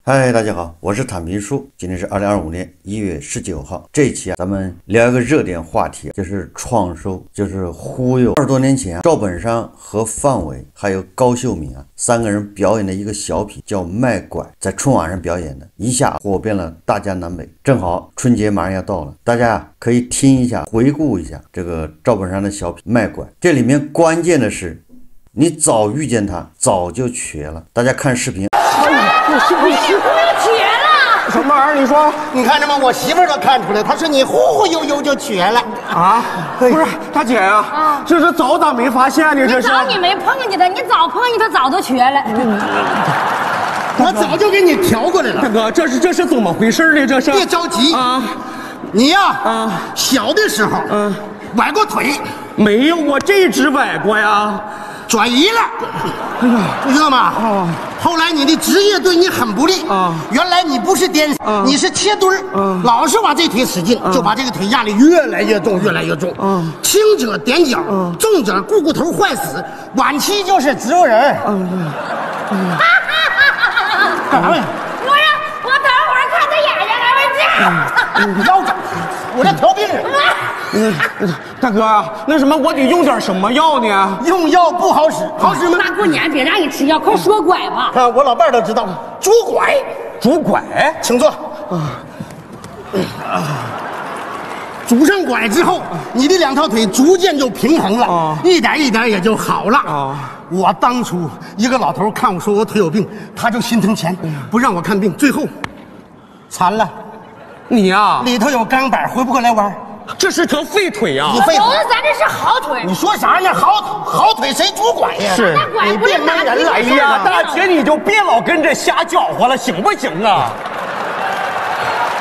嗨，大家好，我是坦平叔。今天是2025年1月19号。这一期咱们聊一个热点话题，就是创收，就是忽悠。20多年前，赵本山和范伟还有高秀敏三个人表演的一个小品叫《卖拐》，在春晚上表演的，一下火遍了大江南北。正好春节马上要到了，大家可以听一下，回顾一下这个赵本山的小品《卖拐》。这里面关键的是，你早遇见他，早就瘸了。大家看视频。我媳妇要瘸了，什么玩意儿？你说，你看着吗？我媳妇儿都看出来，她说你忽忽悠悠就瘸了啊！不是，大姐呀，这是早咋没发现呢？这是早你没碰见他，你早碰见他早都瘸了。我早就给你调过来了。大哥，这是怎么回事呢？这是别着急啊，你呀小的时候崴过腿没有？我这只崴过呀，转移了。哎呀，你知道吗？后来你的职业对你很不利原来你不是颠你是切墩老是往这腿使劲就把这个腿压力越来越重，越来越重轻者踮脚重者股骨头坏死，晚期就是植物人。干啥呀？我等会儿看他眼睛来没劲。腰长，我这调病人。大哥，那什么，我得用点什么药呢？用药不好使，好使吗？大过年别让你吃药，快说拐吧。我老伴都知道，拄拐，拄拐，请坐。拄上拐之后，你的两条腿逐渐就平衡了，一点一点也就好了。我当初一个老头看我说我腿有病，他就心疼钱，不让我看病，最后残了。你呀，里头有钢板，回不过来玩。这是条废腿呀！你废有的咱这是好腿。你说啥呢？好腿谁拄拐呀？是那拐不是拿人了。哎呀，大姐你就别老跟着瞎搅和了，行不行啊？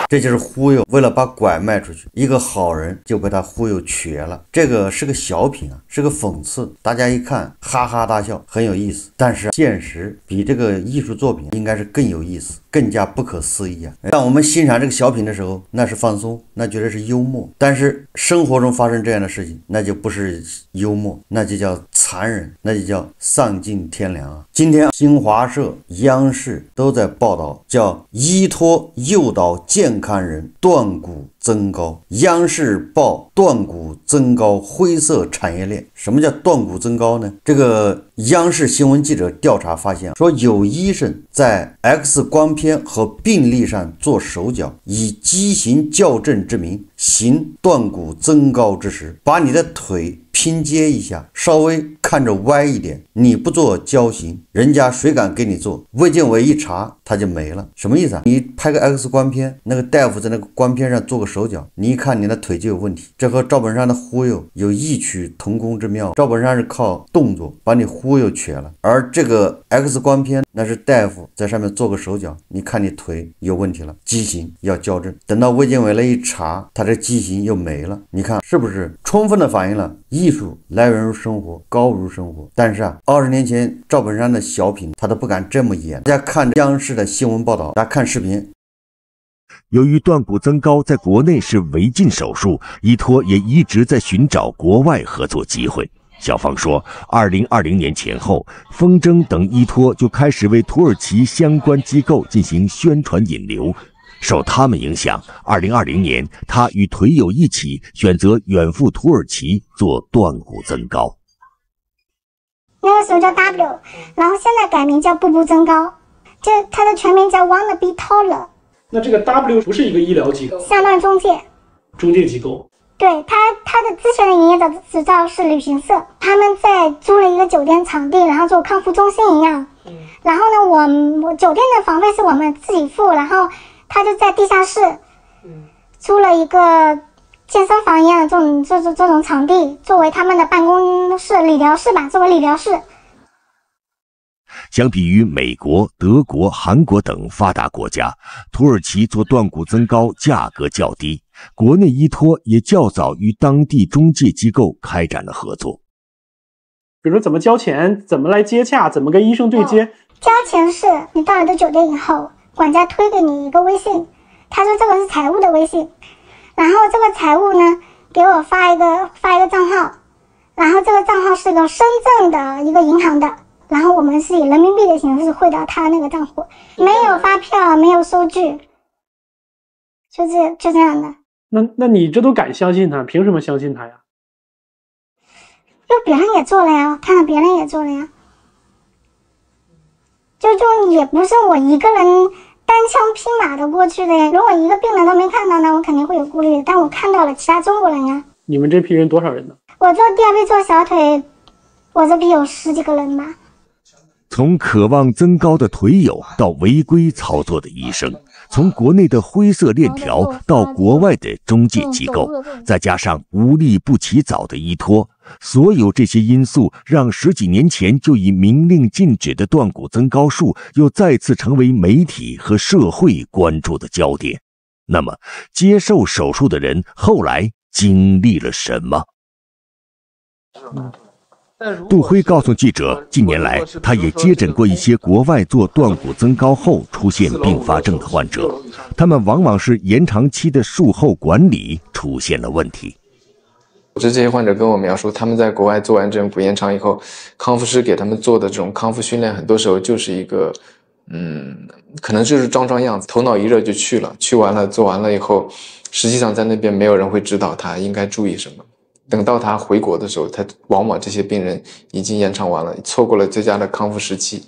这就是忽悠，为了把拐卖出去，一个好人就被他忽悠瘸了。这个是个小品是个讽刺，大家一看哈哈大笑，很有意思。但是现实比这个艺术作品应该是更有意思，更加不可思议当我们欣赏这个小品的时候，那是放松，那觉得是幽默。但是生活中发生这样的事情，那就不是幽默，那就叫残忍，那就叫丧尽天良今天新华社、央视都在报道，叫依托诱导健康人断骨增高。央视报断骨增高灰色产业链。什么叫断骨增高呢？这个央视新闻记者调查发现，说有医生在 X 光片和病历上做手脚，以畸形矫正之名行断骨增高之时，把你的腿拼接一下，稍微看着歪一点，你不做矫形，人家谁敢给你做？卫健委一查，他就没了。什么意思你拍个 X 光片，那个大夫在那个光片上做个手脚，你一看你的腿就有问题。这和赵本山的忽悠有异曲同工之妙。赵本山是靠动作把你忽悠瘸了，而这个 X 光片那是大夫在上面做个手脚，你看你腿有问题了，畸形要矫正。等到卫健委来一查，他这畸形又没了。你看是不是充分的反映了艺术来源于生活，高于生活？但是20年前赵本山的小品他都不敢这么演。大家看央视的新闻报道，大家看视频。由于断骨增高在国内是违禁手术，依托也一直在寻找国外合作机会。小芳说，2020年前后，风筝等依托就开始为土耳其相关机构进行宣传引流。受他们影响，2020年，他与腿友一起选择远赴土耳其做断骨增高。那个时候叫 W， 然后现在改名叫步步增高，它的全名叫 Wanna Be Taller。那这个 W 不是一个医疗机构，相当于中介机构。对，它的之前的营业执照是旅行社，他们在租了一个酒店场地，然后做康复中心一样。然后呢，我酒店的房费是我们自己付，然后他就在地下室租了一个健身房一样的这种场地，作为他们的办公室、理疗室吧，作为理疗室。相比于美国、德国、韩国等发达国家，土耳其做断骨增高价格较低，国内依托也较早与当地中介机构开展了合作。比如说怎么交钱，怎么来接洽，怎么跟医生对接。交钱是你到了的酒店以后，管家推给你一个微信，他说这个是财务的微信，然后这个财务呢给我发一个账号，然后这个账号是个深圳的一个银行的。然后我们是以人民币的形式汇到他那个账户，没有发票，没有收据，就这样的。那你这都敢相信他，凭什么相信他呀？就别人也做了呀，看到别人也做了呀，就也不是我一个人单枪匹马的过去的呀。如果一个病人都没看到，那我肯定会有顾虑的。但我看到了其他中国人呀。你们这批人多少人呢？我做第二批做小腿，我这批有10几个人吧。从渴望增高的腿友到违规操作的医生，从国内的灰色链条到国外的中介机构，再加上无利不起早的依托，所有这些因素让10几年前就已明令禁止的断骨增高术又再次成为媒体和社会关注的焦点。那么，接受手术的人后来经历了什么？杜辉告诉记者，近年来他也接诊过一些国外做断骨增高后出现并发症的患者，他们往往是延长期的术后管理出现了问题。这些患者跟我描述，他们在国外做完这种骨延长以后，康复师给他们做的这种康复训练，很多时候就是一个可能就是装样子，头脑一热就去了，去完了做完了以后，实际上在那边没有人会指导他应该注意什么。等到他回国的时候，他往往这些病人已经延长完了，错过了最佳的康复时期，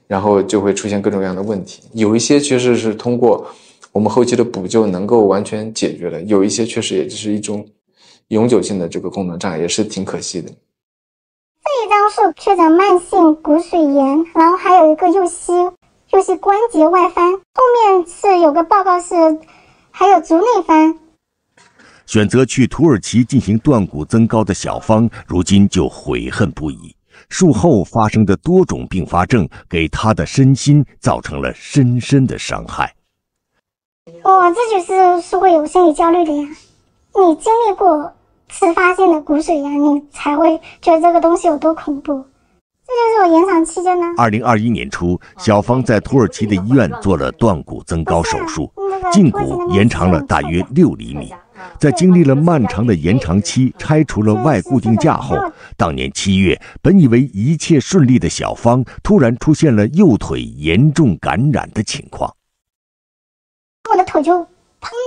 然后就会出现各种各样的问题。有一些确实是通过我们后期的补救能够完全解决的，有一些确实也就是一种永久性的这个功能障碍，也是挺可惜的。这一张是确诊慢性骨髓炎，然后还有一个右膝关节外翻，后面是有个报告是还有足内翻。选择去土耳其进行断骨增高的小芳，如今就悔恨不已。术后发生的多种并发症，给她的身心造成了深深的伤害。我自己是会有心理焦虑的呀。你经历过迟发性的骨髓炎，你才会觉得这个东西有多恐怖。这就是我延长期间呢。2021年初，小芳在土耳其的医院做了断骨增高手术，胫骨延长了大约6厘米。在经历了漫长的延长期，拆除了外固定架后，当年7月，本以为一切顺利的小芳，突然出现了右腿严重感染的情况。我的腿就膨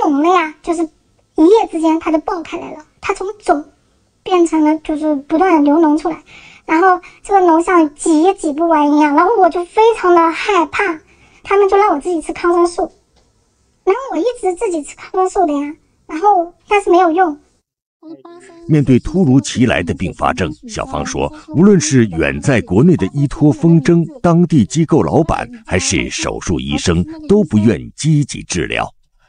脓了呀，就是一夜之间它就爆开来了，它从肿变成了就是不断的流脓出来，然后这个脓像挤也挤不完一样，然后我就非常的害怕，他们就让我自己吃抗生素，然后我一直自己吃抗生素的呀。然后但是没有用。面对突如其来的并发症，小芳说，无论是远在国内的依托风筝、当地机构老板，还是手术医生，都不愿积极治疗。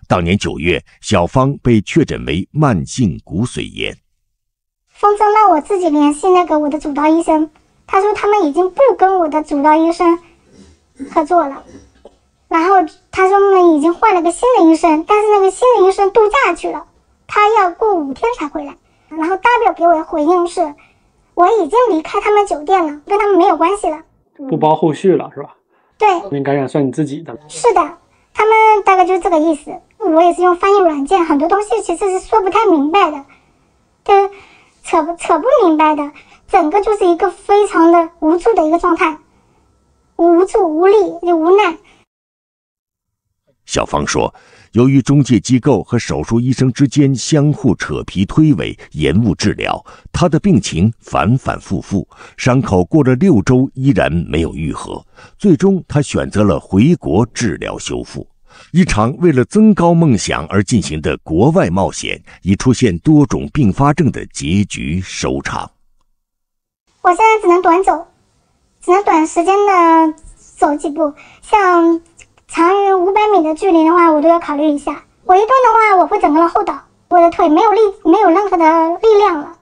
当年9月，小芳被确诊为慢性骨髓炎。风筝让我自己联系我的主刀医生，他说他们已经不跟我的主刀医生合作了。然后他说我们已经换了个新的医生，但是那个新的医生度假去了，他要过5天才回来。然后 W 给我的回应是，我已经离开他们酒店了，跟他们没有关系了，不包后续了是吧？对，那感染算你自己的。是的，他们大概就是这个意思。我也是用翻译软件，很多东西其实是说不太明白的，对，扯不明白的，整个就是一个非常的无助的一个状态，无助无力又无奈。小芳说，由于中介机构和手术医生之间相互扯皮推诿，延误治疗，她的病情反反复复，伤口过了6周依然没有愈合，最终她选择了回国治疗修复。一场为了增高梦想而进行的国外冒险，以出现多种并发症的结局收场。我现在只能短走，只能短时间的走几步，像长于500米的距离的话，我都要考虑一下。我一动的话，我会整个人后倒，我的腿没有任何的力量了。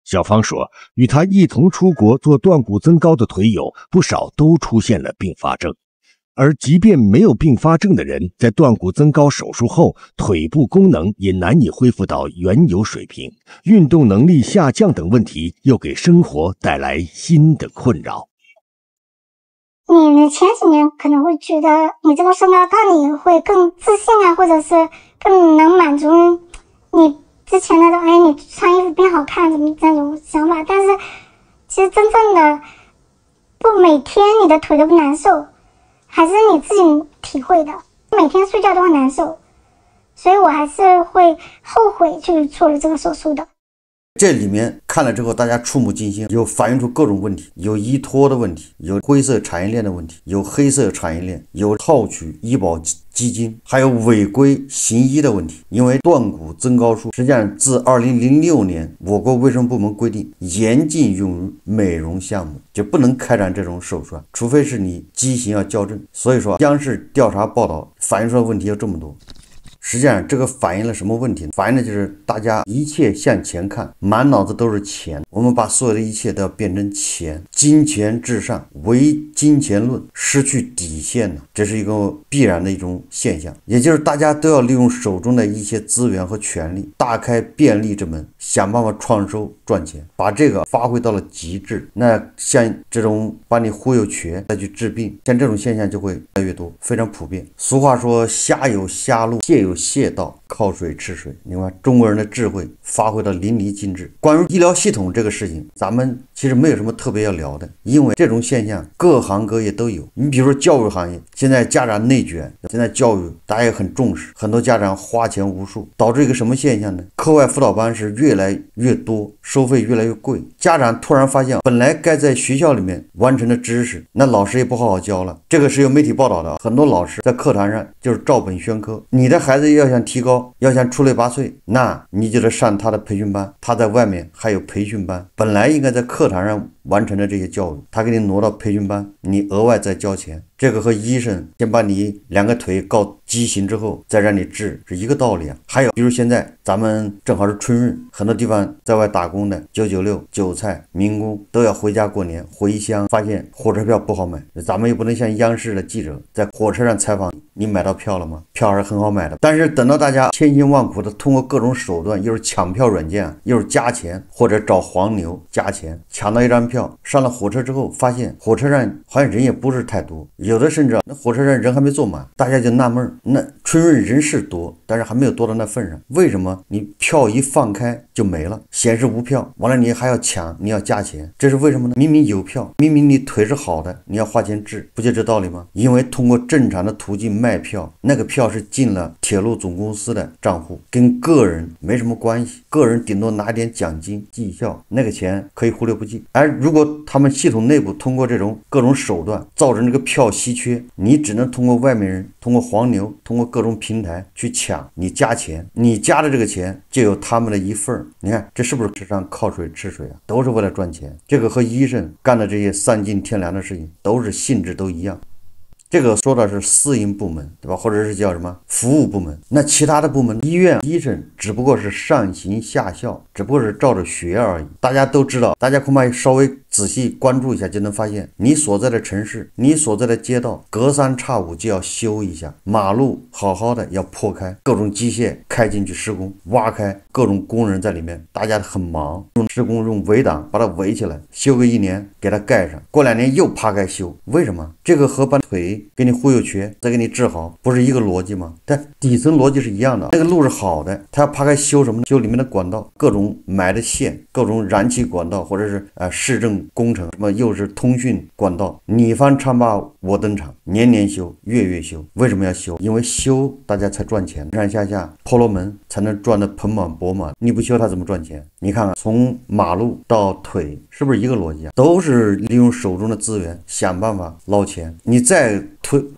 小芳说，与她一同出国做断骨增高的腿友，不少都出现了并发症。而即便没有并发症的人，在断骨增高手术后，腿部功能也难以恢复到原有水平，运动能力下降等问题又给生活带来新的困扰。你前几年可能会觉得你这个身高高，你会更自信啊，或者是更能满足你之前那种你穿衣服变好看怎么这种想法，但是其实真正的不每天你的腿都不难受，还是你自己体会的，每天睡觉都会难受，所以我还是会后悔去做了这个手术的。这里面看了之后，大家触目惊心，有反映出各种问题，有依托的问题，有灰色产业链的问题，有黑色产业链，有套取医保基金，还有违规行医的问题。因为断骨增高术实际上自2006年我国卫生部门规定严禁用于美容项目，就不能开展这种手术，除非是你畸形要校正。所以说央视调查报道反映出的问题有这么多。实际上这个反映了什么问题呢？反映的就是大家一切向前看，满脑子都是钱，我们把所有的一切都要变成钱，金钱至上，唯金钱论，失去底线了，这是一个必然的一种现象。也就是大家都要利用手中的一些资源和权利，大开便利之门，想办法创收赚钱，把这个发挥到了极致。那像这种把你忽悠瘸再去治病，像这种现象就会越来越多，非常普遍。俗话说虾有虾路，蟹有蟹道，靠水吃水。你看中国人的智慧发挥到淋漓尽致。关于医疗系统这个事情，咱们其实没有什么特别要聊的，因为这种现象各行各业都有。你比如说教育行业，现在家长内卷，现在教育大家也很重视，很多家长花钱无数，导致一个什么现象呢？课外辅导班是越来越多，收费越来越贵。家长突然发现，本来该在学校里面完成的知识，那老师也不好好教了。这个是有媒体报道的，很多老师在课堂上就是照本宣科。你的孩子要想提高，要想出类拔萃，那你就得上他的培训班，他在外面还有培训班，本来应该在课堂上完成的这些教育，他给你挪到培训班，你额外再交钱。这个和医生先把你两个腿告畸形之后再让你治是一个道理啊。还有比如现在咱们正好是春运，很多地方在外打工的996、韭菜、民工都要回家过年，回乡发现火车票不好买，咱们又不能像央视的记者在火车上采访你买到票了吗？票还是很好买的，但是等到大家千辛万苦的通过各种手段，又是抢票软件，又是加钱，或者找黄牛加钱抢到一张票，上了火车之后发现火车上好像人也不是太多，有的甚至那火车上人还没坐满，大家就纳闷，那春运人是多，但是还没有多到那份上，为什么你票一放开就没了，显示无票，完了你还要抢，你要加钱，这是为什么呢？明明有票，明明你腿是好的，你要花钱治，不就这道理吗？因为通过正常的途径卖票，那个票是进了铁路总公司的账户，跟个人没什么关系，个人顶多拿点奖金绩效，那个钱可以忽略不计。而如果他们系统内部通过这种各种手段造成这个票稀缺，你只能通过外面人，通过黄牛，通过各种平台去抢，你加钱，你加的这个钱就有他们的一份。你看这是不是纸上靠水吃水啊？都是为了赚钱。这个和医生干的这些丧尽天良的事情都是性质都一样。这个说的是私营部门，对吧？或者是叫什么服务部门。那其他的部门，医院医生只不过是上行下效，只不过是照着学而已。大家都知道，大家恐怕稍微仔细关注一下就能发现，你所在的城市，你所在的街道，隔三差五就要修一下，马路好好的要破开，各种机械开进去施工，挖开，各种工人在里面，大家很忙，用施工用围挡把它围起来，修个1年给它盖上，过2年又扒开修。为什么？这个和把腿给你忽悠瘸再给你治好不是一个逻辑吗？但底层逻辑是一样的。那个路是好的，他要扒开修什么呢？修里面的管道，各种埋的线，各种燃气管道，或者是市政工程，什么又是通讯管道，你方唱罢我登场，年年修，月月修。为什么要修？因为修大家才赚钱，上上下下婆罗门才能赚得盆满钵满，你不修他怎么赚钱？你看看从马路到腿是不是一个逻辑啊？都是利用手中的资源想办法捞钱。你再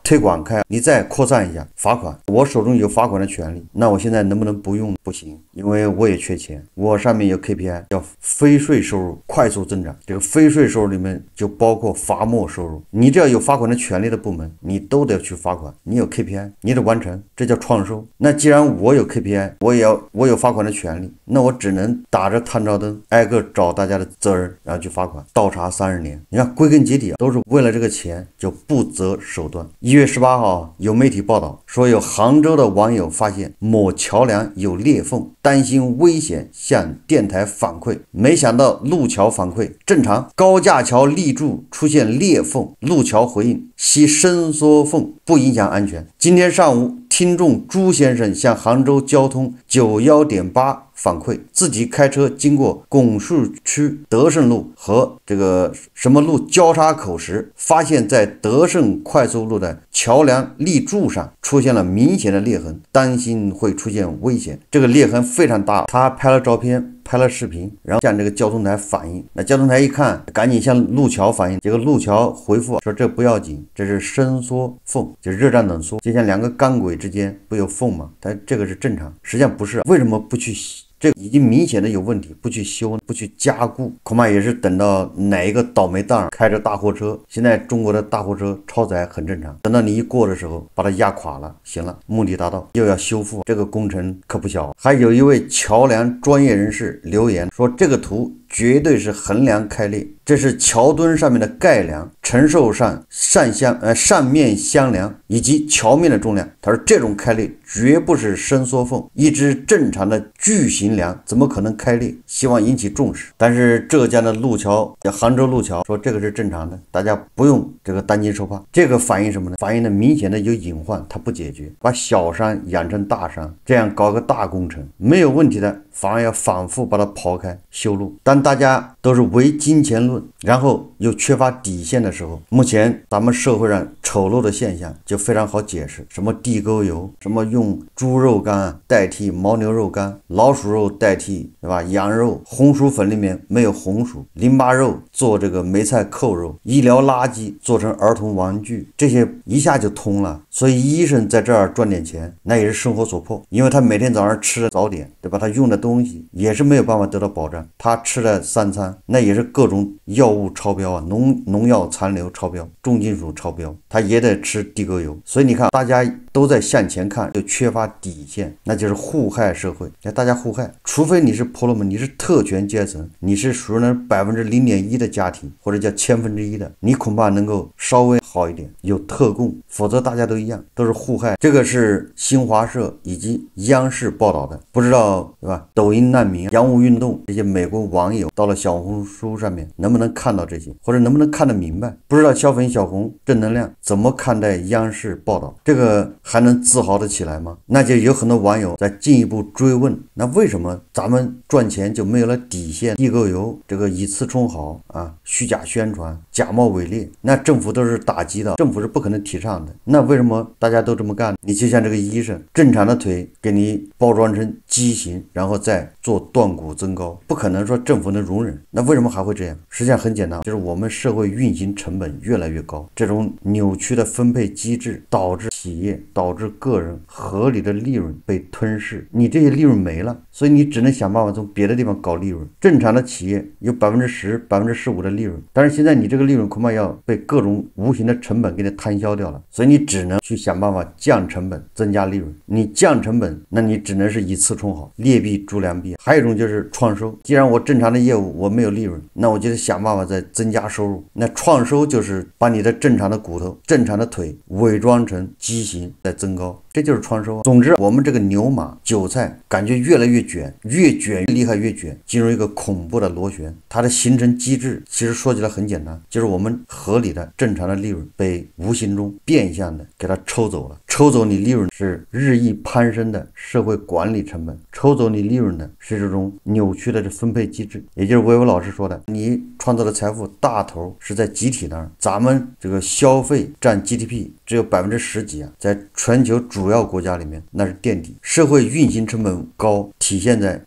推广开，你再扩散一下，罚款，我手中有罚款的权利，那我现在能不能不用？不行，因为我也缺钱，我上面有 KPI 叫非税收入快速增长，这个非税收入里面就包括罚没收入，你只要有罚款的权利的部门，你都得去罚款，你有 KPI 你得完成，这叫创收。那既然我有 KPI， 我有罚款的权利，那我只能打着探照灯挨个找大家的责任，然后去罚款，倒查30年。你看归根结底都是为了这个钱，就不择手段。1月18号有媒体报道说，有杭州的网友发现某桥梁有裂缝，担心危险，向电台反馈，没想到路桥反馈正常，高架桥立柱出现裂缝，路桥回应系伸缩缝，不影响安全。今天上午听众朱先生向杭州交通91.8反馈，自己开车经过拱墅区德胜路和这个什么路交叉口时，发现在德胜快速路的桥梁立柱上出现了明显的裂痕，担心会出现危险。这个裂痕非常大，他拍了照片，拍了视频，然后向这个交通台反映。那交通台一看，赶紧向路桥反映，结果路桥回复说这不要紧，这是伸缩缝，就是热胀冷缩，就像两个钢轨之间不有缝吗？但这个是正常，实际上不是。为什么不去这已经明显的有问题，不去修，不去加固，恐怕也是等到哪一个倒霉蛋开着大货车。现在中国的大货车超载很正常，等到你一过的时候把它压垮了，行了，目的达到，又要修复，这个工程可不小。还有一位桥梁专业人士留言说，这个图绝对是横梁开裂，这是桥墩上面的盖梁承受上扇面箱梁以及桥面的重量。他说这种开裂绝不是伸缩缝，一只正常的巨型梁怎么可能开裂？希望引起重视。但是浙江的路桥，杭州路桥说这个是正常的，大家不用这个担惊受怕。这个反映什么呢？反映的明显的有隐患，它不解决，把小山养成大山，这样搞个大工程没有问题的，反而要反复把它刨开修路。当大家都是唯金钱论，然后又缺乏底线的时候，目前咱们社会上丑陋的现象就非常好解释，什么地沟油，什么用猪肉干代替牦牛肉干，老鼠肉代替对吧羊肉，红薯粉里面没有红薯，淋巴肉做这个梅菜扣肉，医疗垃圾做成儿童玩具，这些一下就通了。所以医生在这儿赚点钱，那也是生活所迫，因为他每天早上吃的早点，对吧，他用的东西也是没有办法得到保障，他吃的三餐那也是各种药物超标啊，农药残留超标，重金属超标，他也得吃地沟油。所以你看大家都在向前看，就缺乏底线，那就是互害社会。大家互害，除非你是婆罗门，你是特权阶层，你是属于那0.1%的家庭，或者叫1/1000的，你恐怕能够稍微好一点，有特供，否则大家都一样，都是互害。这个是新华社以及央视报道的，不知道对吧？抖音难民、洋务运动这些美国网友到了小红书上面能不能看到这些，或者能不能看得明白？不知道小粉小红正能量怎么看待央视报道，这个还能自豪得起来吗？那就有很多网友在进一步追问，那为什么咱们赚钱就没有了底线？地沟油这个以次充好啊，虚假宣传，假冒伪劣，那政府都是打击的，政府是不可能提倡的。那为什么大家都这么干？你就像这个医生，正常的腿给你包装成畸形，然后再做断骨增高，不可能说政府能容忍。那为什么还会这样？实际上很简单，就是我们社会运行成本越来越高，这种扭曲的分配机制导致企业、导致个人合理的利润被吞噬，你这些利润没了，所以你只能想办法从别的地方搞利润。正常的企业有10%、15%的利润，但是现在你这个利润恐怕要被各种无形的成本给你摊销掉了，所以你只能去想办法降成本，增加利润。你降成本，那你只能是以次充好，劣币逐良币。还有一种就是创收，既然我正常的业务我没有利润，那我就得想办法再增加收入。那创收就是把你的正常的骨头、正常的腿伪装成畸形再增高，这就是创收。总之，我们这个牛马韭菜感觉越来越卷，越卷越厉害，越卷进入一个恐怖的螺旋。它的形成机制其实说起来很简单，就是我们合理的正常的利润被无形中变相的给它抽走了。抽走你利润是日益攀升的社会管理成本，抽走你利润的是这种扭曲的分配机制。也就是维维老师说的，你创造的财富大头是在集体那儿，咱们这个消费占 GDP 只有10%几啊，在全球主要国家里面那是垫底。社会运行成本高体现在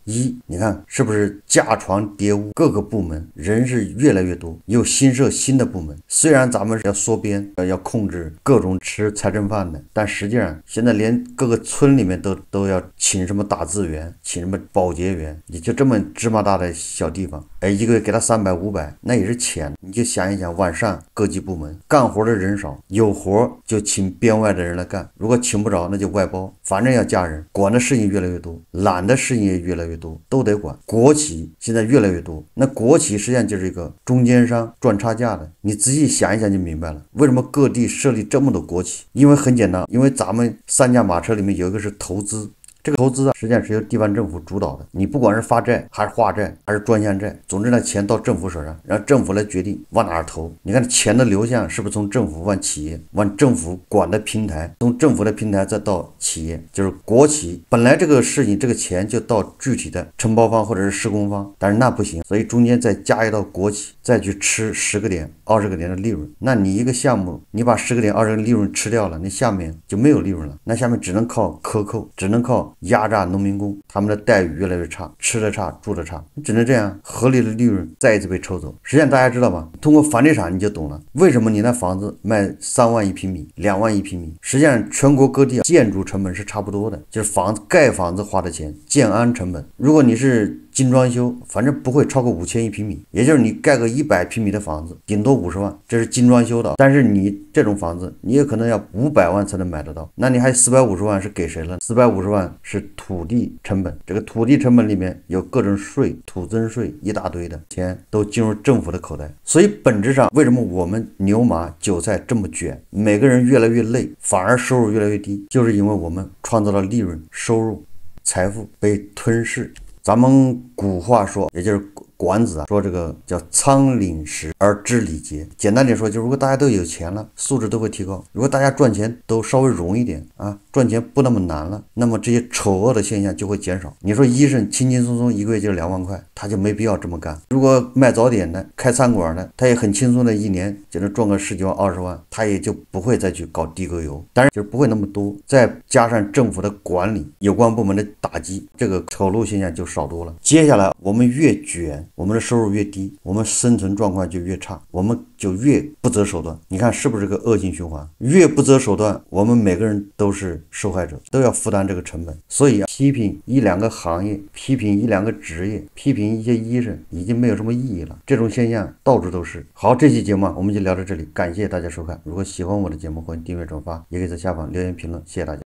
你看是不是架床叠屋，各个部门人是越来越多，又新设新的部门。虽然咱们要缩编，要控制各种吃财政饭的，但实际上现在连各个村里面都要请什么打字员，请什么保洁员，你就这么芝麻大的小地方，一个月给他300、500，那也是钱。你就想一想，晚上各级部门干活的人少，有活就请编外的人来干，如果请不着那就外包，反正要加人，管的事情越来越多，懒的事情也越来越多，都得管。国企现在越来越多，那国企实际上就是一个中间商赚差价的。你仔细想一想就明白了，为什么各地设立这么多国企？因为很简单，因为咱们3驾马车里面有一个是投资，这个投资啊，实际上是由地方政府主导的。你不管是发债还是化债还是专项债，总之呢，钱到政府手上，让政府来决定往哪儿投。你看钱的流向是不是从政府往企业，往政府管的平台，从政府的平台再到企业，就是国企。本来这个事情这个钱就到具体的承包方或者是施工方，但是那不行，所以中间再加一道国企，再去吃10个点、20个点的利润。那你一个项目，你把10个点、20个利润吃掉了，那下面就没有利润了，那下面只能靠克扣，只能靠压榨农民工，他们的待遇越来越差，吃的差，住的差，你只能这样，合理的利润再一次被抽走。实际上大家知道吗？通过房地产你就懂了，为什么你那房子卖3万一平米、2万一平米，实际上全国各地建筑成本是差不多的，就是盖房子花的钱，建安成本。如果你是精装修，反正不会超过5000一平米，也就是你盖个100平米的房子，顶多50万，这是精装修的。但是你这种房子，你也可能要500万才能买得到，那你还450万是给谁了？450万是土地成本，这个土地成本里面有各种税、土增税一大堆的钱都进入政府的口袋。所以本质上，为什么我们牛马韭菜这么卷，每个人越来越累，反而收入越来越低，就是因为我们创造了利润、收入、财富被吞噬。咱们古话说，也就是管子啊，说这个叫仓廪实而知礼节。简单点说，就是如果大家都有钱了，素质都会提高；如果大家赚钱都稍微容易点啊，赚钱不那么难了，那么这些丑恶的现象就会减少。你说医生轻轻松松一个月就2万块，他就没必要这么干。如果卖早点的、开餐馆的，他也很轻松的一年就能赚个10几万、20万，他也就不会再去搞地沟油，当然就是不会那么多。再加上政府的管理、有关部门的打击，这个丑陋现象就少多了。接下来我们越卷，我们的收入越低，我们生存状况就越差，我们就越不择手段。你看是不是个恶性循环？越不择手段，我们每个人都是受害者，都要负担这个成本。所以批评1-2个行业，批评1-2个职业，批评一些医生，已经没有什么意义了。这种现象到处都是。好，这期节目我们就聊到这里，感谢大家收看。如果喜欢我的节目，欢迎订阅转发，也可以在下方留言评论。谢谢大家。